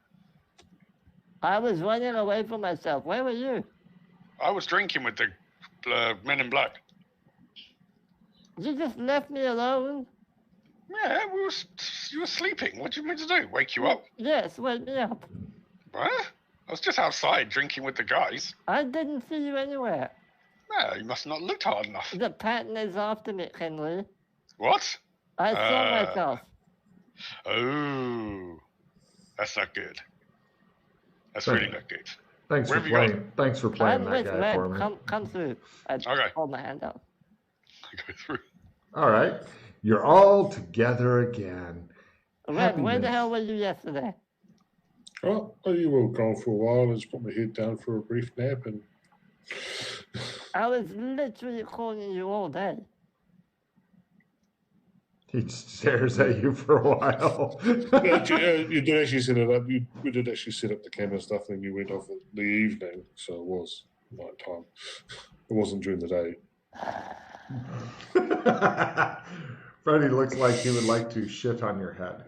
S3: I was running away from myself. Where were you?
S2: I was drinking with the men in black.
S3: You just left me alone?
S2: Yeah, you were sleeping. What do you mean to do? Wake you up?
S3: Yes, wake me up.
S2: What? I was just outside drinking with the guys.
S3: I didn't see you anywhere.
S2: Yeah, you must not looked hard enough.
S3: The pattern is after me, Henry.
S2: What?
S3: I saw myself.
S2: Oh, that's not good. That's really not good.
S1: Thanks for playing. Thanks for playing that guy for me.
S3: Come through. I hold my hand out.
S2: I go through.
S1: All right. You're all together again.
S3: Red, where the hell were you yesterday?
S4: Oh, you were gone for a while. I just put my head down for a brief nap, and
S3: I was literally calling you all day.
S1: He stares at you for a while.
S4: You did actually set it up. We did actually set up the camera stuff, and you went off in the evening, so it was night time. It wasn't during the day.
S1: Freddie looks like he would like to shit on your head.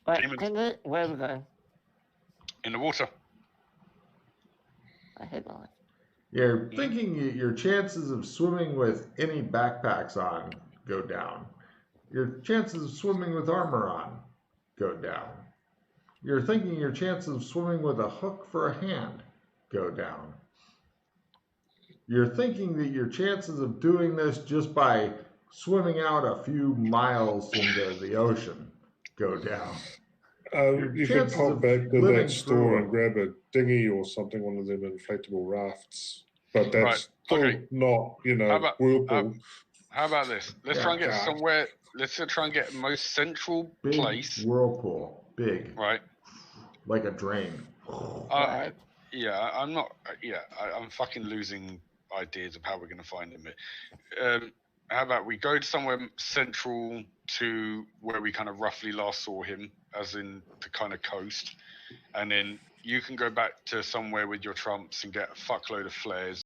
S3: Right, where are we going?
S2: In the water.
S3: I hate my life.
S1: You're thinking your chances of swimming with any backpacks on go down. Your chances of swimming with armor on go down. You're thinking your chances of swimming with a hook for a hand go down. You're thinking that your chances of doing this just by swimming out a few miles into the ocean go down.
S4: You could pop back to that store and grab a dinghy or something, one of them inflatable rafts. But that's not, whirlpool.
S2: How about this? Let's try and get somewhere. Let's try and get the most central place.
S1: Whirlpool. Big.
S2: Right.
S1: Like a drain.
S2: Yeah, I'm not. Yeah, I'm fucking losing ideas of how we're going to find him. How about we go to somewhere central to where we kind of roughly last saw him, as in the kind of coast, and then you can go back to somewhere with your trumps and get a fuckload of flares